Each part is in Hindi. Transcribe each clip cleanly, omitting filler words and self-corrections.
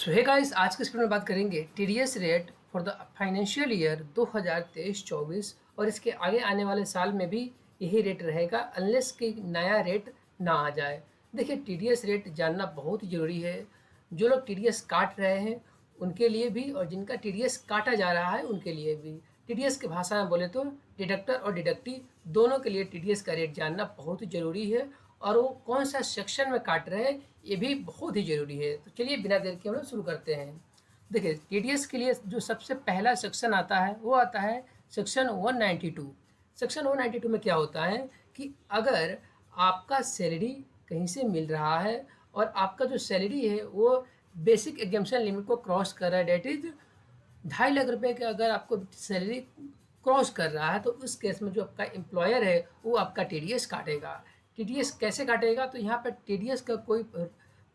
सो हे गाइस, आज के इस वीडियो में बात करेंगे TDS rate for the financial year 2023-24 और इसके आगे आने वाले साल में भी यही रेट रहेगा अनलेस कि नया रेट ना आ जाए। देखिए, टीडीएस रेट जानना बहुत ही ज़रूरी है। जो लोग टीडीएस काट रहे हैं उनके लिए भी और जिनका टीडीएस काटा जा रहा है उनके लिए भी। टीडीएस की भाषा में बोले तो डिडक्टर और डिडक्टी दोनों के लिए टीडीएस का रेट जानना बहुत ही ज़रूरी है और वो कौन सा सेक्शन में काट रहे हैं ये भी बहुत ही ज़रूरी है। तो चलिए बिना देर के हम लोग शुरू करते हैं। देखिए, टीडीएस के लिए जो सबसे पहला सेक्शन आता है वो आता है सेक्शन 192। सेक्शन 192 में क्या होता है कि अगर आपका सैलरी कहीं से मिल रहा है और आपका जो सैलरी है वो बेसिक एग्जाम्शन लिमिट को क्रॉस कर रहा है, डेट इज 2.5 लाख रुपए का अगर आपको सैलरी क्रॉस कर रहा है तो उस केस में जो आपका एम्प्लॉयर है वो आपका टीडीएस काटेगा। टीडीएस कैसे काटेगा? तो यहाँ पर टीडीएस का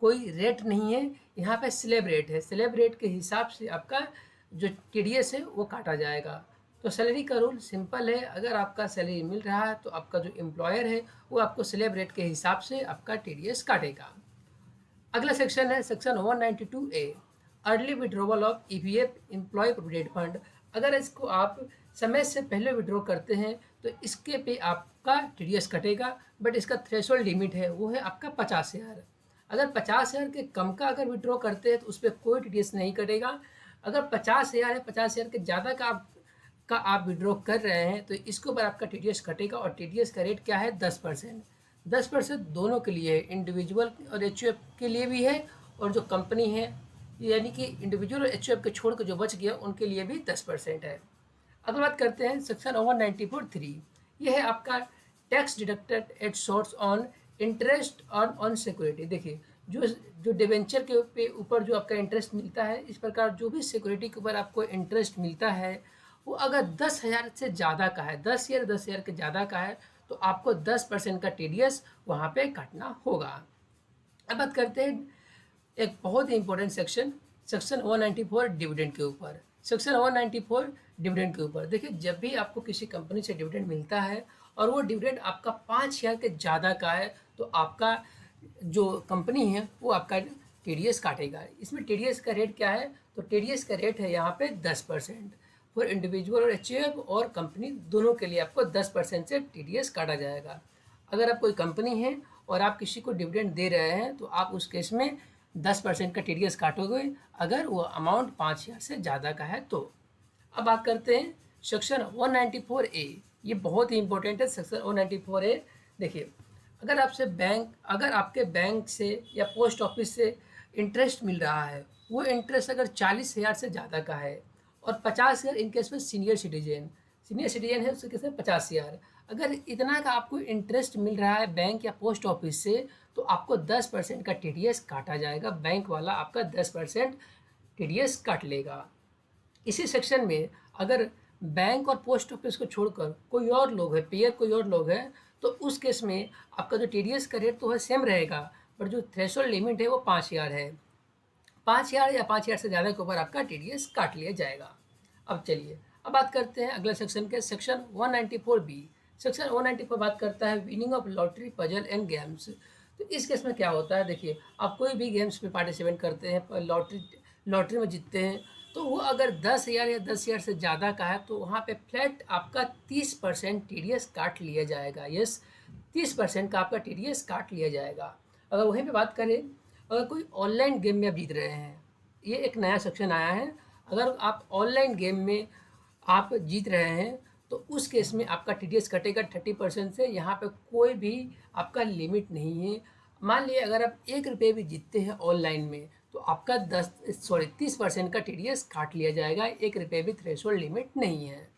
कोई रेट नहीं है, यहाँ पे स्लैब रेट है। स्लैब रेट के हिसाब से आपका जो टीडीएस है वो काटा जाएगा। तो सैलरी का रूल सिंपल है, अगर आपका सैलरी मिल रहा है तो आपका जो एम्प्लॉयर है वो आपको स्लैब रेट के हिसाब से आपका टीडीएस काटेगा। अगला सेक्शन है section 192A, early withdrawal of EPF employ provident fund. अगर इसको आप समय से पहले विड्रॉ करते हैं तो इसके पे आपका टीडीएस कटेगा, बट इसका थ्रेशोल्ड लिमिट है वो है आपका 50,000। अगर 50,000 के कम का अगर विड्रॉ करते हैं तो उस पर कोई टीडीएस नहीं कटेगा। अगर 50,000 है, 50,000 के ज़्यादा का आप विड्रॉ कर रहे हैं तो इसके ऊपर आपका टीडीएस कटेगा और टीडीएस का रेट क्या है? 10%। 10% दोनों के लिए है, इंडिविजुअल और एचयूएफ के लिए भी है और जो कंपनी है यानी कि इंडिविजुअल और एचयूएफ के छोड़ के जो बच गया उनके लिए भी 10% है। अगली बात करते हैं सेक्शन 194(3). यह है आपका tax deducted at source on interest on security. देखिए, जो डिवेंचर के ऊपर जो आपका इंटरेस्ट मिलता है, इस प्रकार जो भी सिक्योरिटी के ऊपर आपको इंटरेस्ट मिलता है वो अगर 10,000 से ज़्यादा का है, 10,000 के ज़्यादा का है तो आपको 10% का टीडीएस वहाँ पे काटना होगा। अब बात करते हैं एक बहुत ही इंपॉर्टेंट सेक्शन 194 डिविडेंड के ऊपर। सेक्शन 194 डिविडेंड के ऊपर देखिए, जब भी आपको किसी कंपनी से डिविडेंड मिलता है और वो डिविडेंड आपका 5,000 के ज़्यादा का है तो आपका जो कंपनी है वो आपका टीडीएस काटेगा। इसमें टीडीएस का रेट क्या है? तो टीडीएस का रेट है यहाँ पे 10%। फॉर इंडिविजुअल और एचयूएफ और कंपनी दोनों के लिए आपको 10% से टीडीएस काटा जाएगा। अगर आप कोई कंपनी है और आप किसी को डिविडेंड दे रहे हैं तो आप उस केस में 10% का टीडीएस काटोगे अगर वो अमाउंट 5,000 से ज़्यादा का है तो। अब बात करते हैं सेक्शन 194A। ये बहुत ही इंपॉर्टेंट है सेक्शन 194A। देखिए, अगर आपके बैंक से या पोस्ट ऑफिस से इंटरेस्ट मिल रहा है, वो इंटरेस्ट अगर 40,000 से ज़्यादा का है और 50,000 इन केस में सीनियर सिटीजन है उसके केस में 50,000। अगर इतना का आपको इंटरेस्ट मिल रहा है बैंक या पोस्ट ऑफिस से तो आपको 10% का टीडीएस काटा जाएगा। बैंक वाला आपका 10% टीडीएस काट लेगा। इसी सेक्शन में अगर बैंक और पोस्ट ऑफिस को छोड़कर कोई और लोग है, पेयर कोई और लोग है, तो उस केस में आपका जो टीडीएस का रेट तो है सेम रहेगा, पर जो थ्रेशोल्ड लिमिट है वो 5,000 है। 5,000 या 5,000 से ज़्यादा के ऊपर आपका टीडीएस काट लिया जाएगा। अब चलिए अब बात करते हैं अगले सेक्शन के, सेक्शन 194B। सेक्शन 194 बात करता है winning of lottery, puzzle and games. तो इस केस में क्या होता है? देखिए, आप कोई भी गेम्स में पार्टिसिपेट करते हैं, लॉटरी में जीतते हैं, तो वो अगर 10,000 या 10,000 से ज़्यादा का है तो वहाँ पे फ्लैट आपका 30% टीडीएस काट लिया जाएगा। यस, 30% का आपका टीडीएस काट लिया जाएगा। अगर वहीं पे बात करें, अगर कोई ऑनलाइन गेम में आप जीत रहे हैं, ये एक नया सेक्शन आया है। अगर आप ऑनलाइन गेम में आप जीत रहे हैं तो उस केस में आपका टीडीएस कटेगा 30% से। यहाँ पे कोई भी आपका लिमिट नहीं है। मान लिया अगर आप 1 रुपये भी जीतते हैं ऑनलाइन में तो आपका 30% का टीडीएस काट लिया जाएगा। 1 रुपये भी थ्रेशोल्ड लिमिट नहीं है।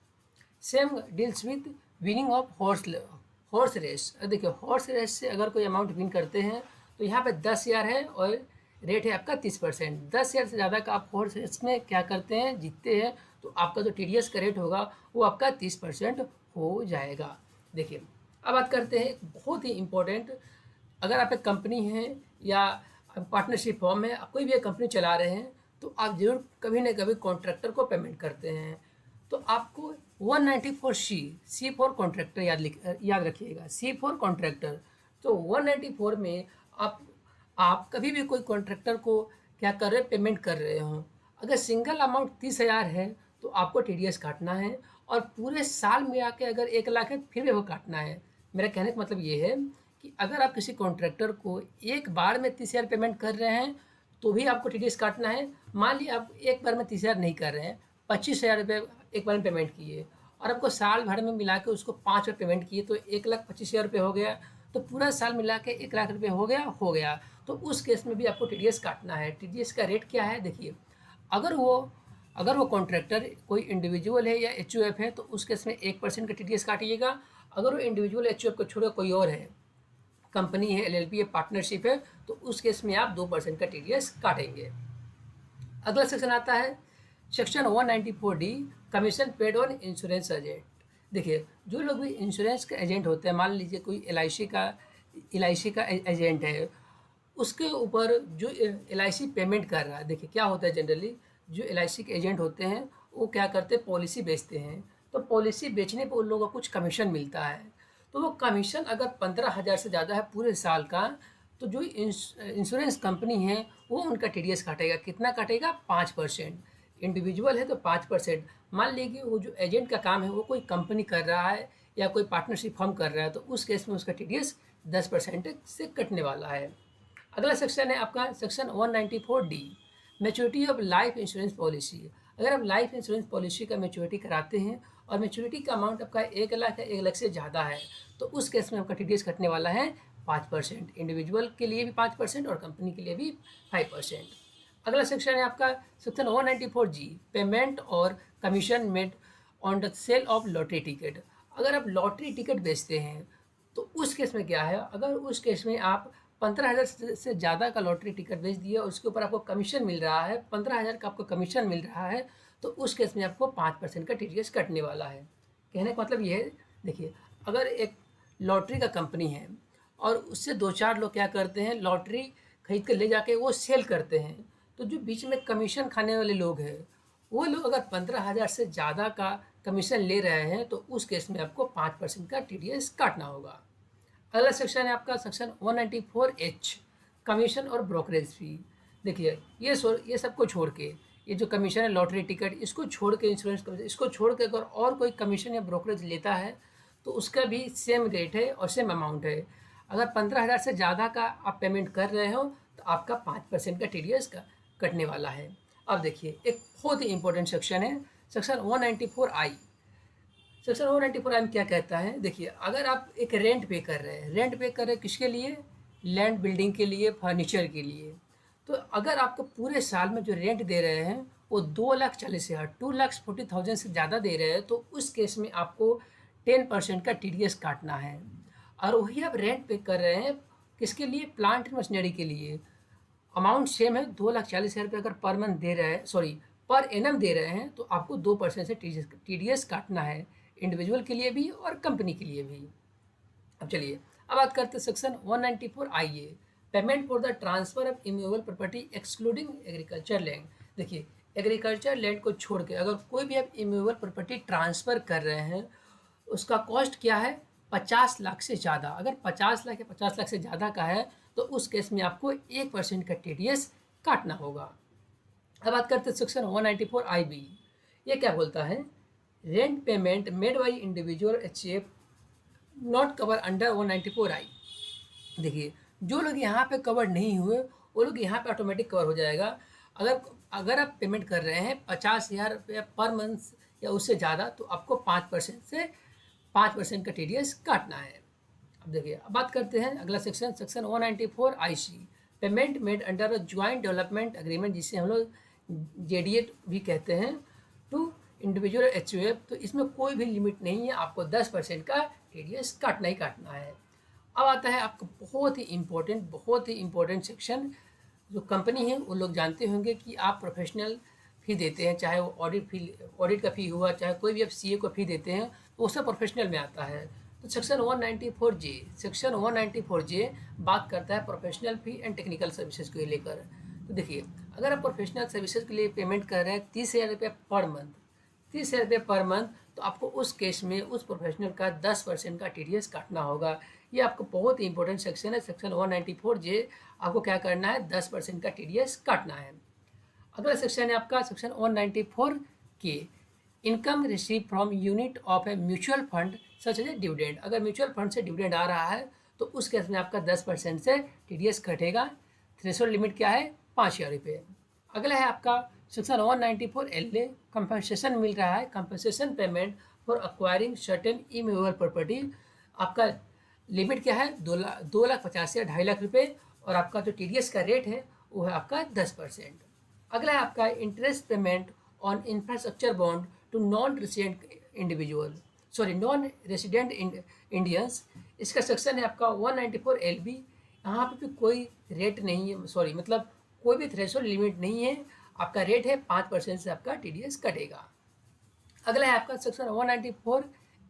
Same deals with winning of horse race. देखिए, हॉर्स रेस से अगर कोई अमाउंट विन करते हैं तो यहाँ पे 10,000 है और रेट है आपका 30%। 10,000 से ज़्यादा का आप हॉर्स रेस में क्या करते हैं, जीतते हैं, तो आपका जो टीडीएस का रेट होगा वो आपका 30% हो जाएगा। देखिए, अब बात करते हैं एक बहुत ही इम्पोर्टेंट, अगर आप एक कंपनी हैं या पार्टनरशिप फॉर्म है, कोई भी एक कंपनी चला रहे हैं तो आप ज़रूर कभी ना कभी कॉन्ट्रैक्टर को पेमेंट करते हैं। तो आपको 194C फॉर कॉन्ट्रैक्टर याद रखिएगा, C फॉर कॉन्ट्रैक्टर। तो 194 में आप कभी भी कोई कॉन्ट्रैक्टर को क्या कर रहे हो, पेमेंट कर रहे हो। अगर सिंगल अमाउंट 30,000 है तो आपको टीडीएस काटना है, और पूरे साल में आके अगर 1 लाख है फिर भी वो काटना है। मेरा कहने का मतलब ये है कि अगर आप किसी कॉन्ट्रैक्टर को एक बार में 30,000 पेमेंट कर रहे हैं तो भी आपको टीडीएस काटना है। मान लिया आप एक बार में 30,000 नहीं कर रहे हैं, 25,000 रुपये एक बार में पेमेंट किए, और आपको साल भर में मिला के उसको 5 बार पेमेंट किए, तो 1,25,000 रुपये हो गया। तो पूरा साल मिला के 1 लाख रुपये हो गया। तो उस केस में भी आपको टीडीएस काटना है। टीडीएस का रेट क्या है, देखिए, अगर वो कॉन्ट्रैक्टर कोई इंडिविजुअल है या एचयूएफ है तो उस केस में 1% का टीडीएस काटिएगा। अगर वो इंडिविजुअल एचयूएफ को छोड़कर कोई और है, कंपनी है, एलएलपी है, पार्टनरशिप है, तो उस केस में आप 2% का टीडीएस काटेंगे। अगला सेक्शन आता है section 194D, commission paid on insurance agent. देखिए, जो लोग भी इंश्योरेंस के एजेंट होते हैं, मान लीजिए कोई एल आई सी का एजेंट है, उसके ऊपर जो एल पेमेंट कर रहा है। देखिए क्या होता है, जनरली जो एल के एजेंट होते हैं वो क्या करते हैं, पॉलिसी बेचते हैं। तो पॉलिसी बेचने पर उन लोगों को कुछ कमीशन मिलता है। तो वो कमीशन अगर 15,000 से ज़्यादा है पूरे साल का, तो जो इंश्योरेंस कंपनी है वो उनका टीडीएस काटेगा। कितना काटेगा, 5%। इंडिविजुअल है तो 5%। मान लीजिए वो जो एजेंट का काम है वो कोई कंपनी कर रहा है या कोई पार्टनरशिप फॉर्म कर रहा है, तो उस केस में उसका टीडीएस 10% से कटने वाला है। अगला सेक्शन है आपका section 194D, maturity of life insurance policy. अगर आप लाइफ इंश्योरेंस पॉलिसी का मैच्योरिटी कराते हैं और मैच्योरिटी का अमाउंट आपका 1 लाख या 1 लाख से ज़्यादा है, तो उस केस में आपका टीडीएस कटने वाला है 5%। इंडिविजुअल के लिए भी 5% और कंपनी के लिए भी 5%। अगला सेक्शन है आपका सेक्शन 194G, पेमेंट और commission made on the sale of lottery ticket. अगर आप लॉटरी टिकट बेचते हैं तो उस केस में क्या है, अगर उस केस में आप 15,000 से ज़्यादा का लॉटरी टिकट बेच दिए और उसके ऊपर आपको कमीशन मिल रहा है, 15,000 का आपको कमीशन मिल रहा है, तो उस केस में आपको 5% का टीडीएस कटने वाला है। कहने का मतलब ये है, देखिए, अगर एक लॉटरी का कंपनी है और उससे 2-4 लोग क्या करते हैं, लॉटरी खरीद कर ले जाके वो सेल करते हैं, तो जो बीच में कमीशन खाने वाले लोग हैं वो लोग अगर 15,000 से ज़्यादा का कमीशन ले रहे हैं तो उस केस में आपको 5% का टीडीएस काटना होगा। अगला सेक्शन है आपका सेक्शन 194H, कमीशन और ब्रोकरेज फी। देखिए, ये सबको छोड़ के, ये जो कमीशन है लॉटरी टिकट, इसको छोड़ के, इंश्योरेंस कमीशन, इसको छोड़ के अगर और कोई कमीशन या ब्रोकरेज लेता है तो उसका भी सेम रेट है और सेम अमाउंट है। अगर 15,000 से ज़्यादा का आप पेमेंट कर रहे हो तो आपका 5% का टीडीएस का कटने वाला है। अब देखिए, एक बहुत ही इंपॉर्टेंट सेक्शन है सेक्शन 194I। सेक्शन 194 में क्या कहता है, देखिए, अगर आप एक रेंट पे कर रहे हैं किसके लिए, लैंड बिल्डिंग के लिए, फर्नीचर के लिए, तो अगर आपको पूरे साल में जो रेंट दे रहे हैं वो 2,40,000, 2,40,000 से ज़्यादा दे रहे हैं, तो उस केस में आपको 10% का टीडीएस काटना है। और वही आप रेंट पे कर रहे हैं किसके लिए, प्लांट एंड मशीनरी के लिए, अमाउंट सेम है, 2,40,000 रुपये अगर पर मंथ दे रहे हैं, सॉरी पर एनम दे रहे हैं, तो आपको 2% से टीडीएस काटना है, इंडिविजुअल के लिए भी और कंपनी के लिए भी। अब चलिए, अब बात करते हैं section 194IA, payment for the transfer of immovable property excluding agriculture land. देखिए, एग्रीकल्चर लैंड को छोड़ के अगर कोई भी आप इमूवेबल प्रॉपर्टी ट्रांसफ़र कर रहे हैं, उसका कॉस्ट क्या है, 50 लाख से ज़्यादा। अगर 50 लाख या 50 लाख से ज़्यादा का है तो उस केस में आपको 1% का टीडीएस काटना होगा। अब बात करते हैं सेक्शन 194IB। ये क्या बोलता है, rent payment made by individual HF not cover under 194I। देखिए, जो लोग यहाँ पे कवर नहीं हुए वो लोग यहाँ पे ऑटोमेटिक कवर हो जाएगा। अगर अगर आप पेमेंट कर रहे हैं 50,000 रुपये पर मंथ या उससे ज़्यादा, तो आपको 5% का टीडीएस काटना है। अब देखिए, अब बात करते हैं अगला section 194IC, payment made under a joint development agreement, जिसे हम लोग JDA भी कहते हैं, टू इंडिविजुअल एचयूएफ। तो इसमें कोई भी लिमिट नहीं है, आपको 10% का टीडीएस काटना ही काटना है। अब आता है आपको बहुत ही इम्पोर्टेंट सेक्शन, जो कंपनी है वो लोग जानते होंगे कि आप प्रोफेशनल फ़ी देते हैं, चाहे वो ऑडिट का फ़ी हुआ, चाहे कोई भी आप सीए को फ़ी देते हैं, तो वो सब प्रोफेशनल में आता है। तो सेक्शन 194J बात करता है professional fee and technical services को लेकर। तो देखिए, अगर आप प्रोफेशनल सर्विसेज के लिए पेमेंट कर रहे हैं 30,000 रुपये पर मंथ, 30,000 रुपये पर मंथ, तो आपको उस केस में उस प्रोफेशनल का 10% का टीडीएस काटना होगा। ये आपको बहुत ही इंपॉर्टेंट सेक्शन है, सेक्शन 194 जे। आपको क्या करना है, 10% का टीडीएस काटना है। अगला सेक्शन है आपका section 194 K, income receive from unit of a mutual fund such as dividend. अगर म्यूचुअल फंड से डिविडेंड आ रहा है तो उस केस में आपका 10% से टीडीएस कटेगा। थ्रेशोल्ड लिमिट क्या है, 5,000 रुपये। अगला है आपका सेक्शन 194 एल, कंपनसेशन मिल रहा है, compensation payment for acquiring certain immovable property. आपका लिमिट क्या है, 2,50,000 या 2,50,000 रुपये, और आपका जो टीडीएस का रेट है वो है आपका 10%। अगला है आपका interest payment on infrastructure bond to non resident individual, sorry non resident Indians. इसका सेक्शन है आपका 194 LB। यहाँ पे भी कोई रेट नहीं है, सॉरी मतलब कोई भी थ्रेशोल्ड लिमिट नहीं है। आपका रेट है 5% से आपका टीडीएस कटेगा। अगला है आपका section 194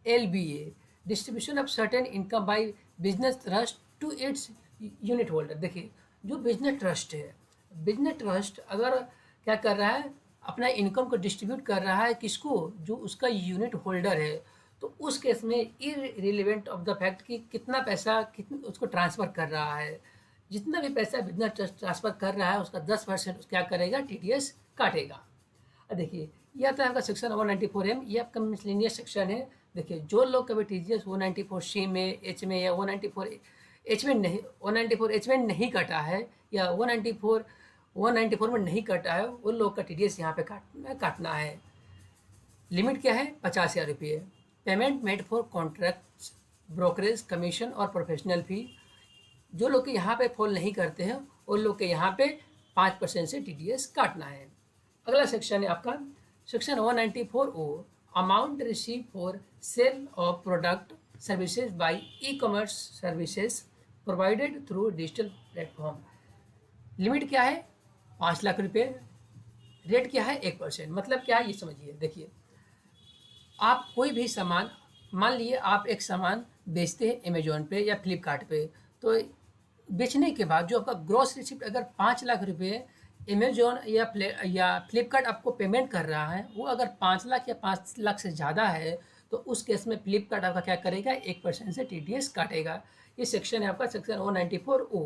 LBA, distribution of certain income by business trust to its unit holder. देखिए जो बिजनेस ट्रस्ट है, बिजनेस ट्रस्ट अगर क्या कर रहा है, अपना इनकम को डिस्ट्रीब्यूट कर रहा है किसको, जो उसका यूनिट होल्डर है, तो उस केस में इररिलेवेंट ऑफ द फैक्ट कि कितना पैसा कितने उसको ट्रांसफ़र कर रहा है, जितना भी पैसा बिजनेस ट्रस्ट ट्रांसफ़र कर रहा है उसका 10% क्या करेगा, टीडीएस काटेगा। अब देखिए यह आता है आपका सेक्शन 194M, ये आपका मिसलेनियस सेक्शन है। देखिए जो लोग कभी टीडीएस 194C में, एच में या 194H में नहीं, 194H में नहीं कटा है या 194 में नहीं कटा है, उन लोग का टीडीएस यहाँ पे काटना है। लिमिट क्या है, 50,000 रुपये। Payment made for contracts, brokerage commission और प्रोफेशनल फ़ी। जो लोग के यहाँ पे फॉल नहीं करते हैं उन लोग के यहाँ पे 5% से टीडीएस काटना है। अगला सेक्शन है आपका section 194O, amount receive for sale of product services by e commerce services provided through digital platform. Limit क्या है, 5,00,000 रुपये। रेट क्या है, 1%। मतलब क्या है ये समझिए। देखिए आप कोई भी सामान, मान लिए आप एक सामान बेचते हैं अमेजोन पे या फ्लिपकार्ट पे, तो बेचने के बाद जो आपका ग्रॉस रिसिप्ट अगर 5,00,000 रुपये अमेजोन या फ्लिपकार्ट आपको पेमेंट कर रहा है, वो अगर 5,00,000 या 5,00,000 से ज़्यादा है तो उस केस में फ्लिपकार्ट आपका क्या करेगा, 1% से टीडीएस काटेगा। ये सेक्शन है आपका सेक्शन 194O।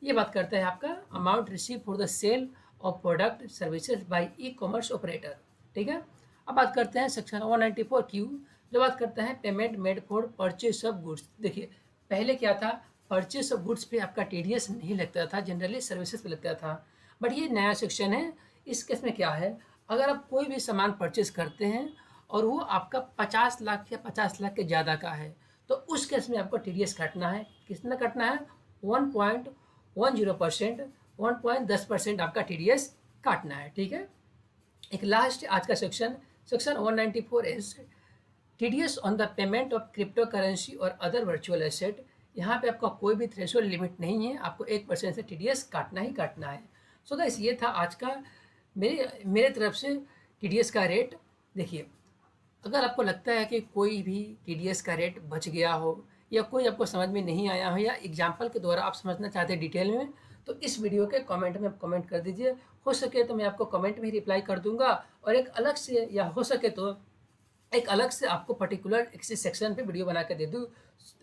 ये बात करता है आपका amount receive for the sale of product services by e commerce operator. ठीक है, अब बात करते हैं सेक्शन 194Q, जो बात करता है payment made for purchase of goods. देखिए पहले क्या था, परचेज ऑफ गुड्स पे आपका टीडीएस नहीं लगता था, जनरली सर्विसेज पे लगता था। बट ये नया सेक्शन है। इस केस में क्या है, अगर आप कोई भी सामान परचेज करते हैं और वो आपका 50,00,000 या 50,00,000 के ज़्यादा का है, तो उस केस में आपको टीडीएस काटना है। कितना काटना है, 1.10%, 1.10% आपका टीडीएस काटना है। ठीक है, एक लास्ट आज का section, section 194S, TDS on the payment of crypto currency और अदर वर्चुअल एसेट। यहाँ पे आपका कोई भी थ्रेशोल्ड लिमिट नहीं है, आपको 1% से टीडीएस काटना ही काटना है। सो गाइस ये था आज का मेरे तरफ से टीडीएस का रेट। देखिए अगर आपको लगता है कि कोई भी टीडीएस का रेट बच गया हो या कोई आपको समझ में नहीं आया हो या एग्जाम्पल के द्वारा आप समझना चाहते हैं डिटेल में, तो इस वीडियो के कमेंट में कमेंट कर दीजिए। हो सके तो मैं आपको कमेंट में ही रिप्लाई कर दूंगा, और एक अलग से या हो सके तो एक अलग से आपको पर्टिकुलर किसी सेक्शन पे वीडियो बना कर दे दूँ,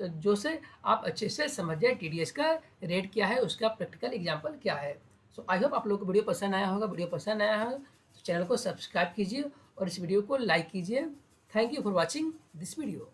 जो से आप अच्छे से समझ जाए टीडीएस का रेट क्या है, उसका प्रैक्टिकल एग्जाम्पल क्या है। सो आई होप आप लोगों को वीडियो पसंद आया होगा। वीडियो पसंद आया हो तो चैनल को सब्सक्राइब कीजिए और इस वीडियो को लाइक कीजिए। Thank you for watching this video.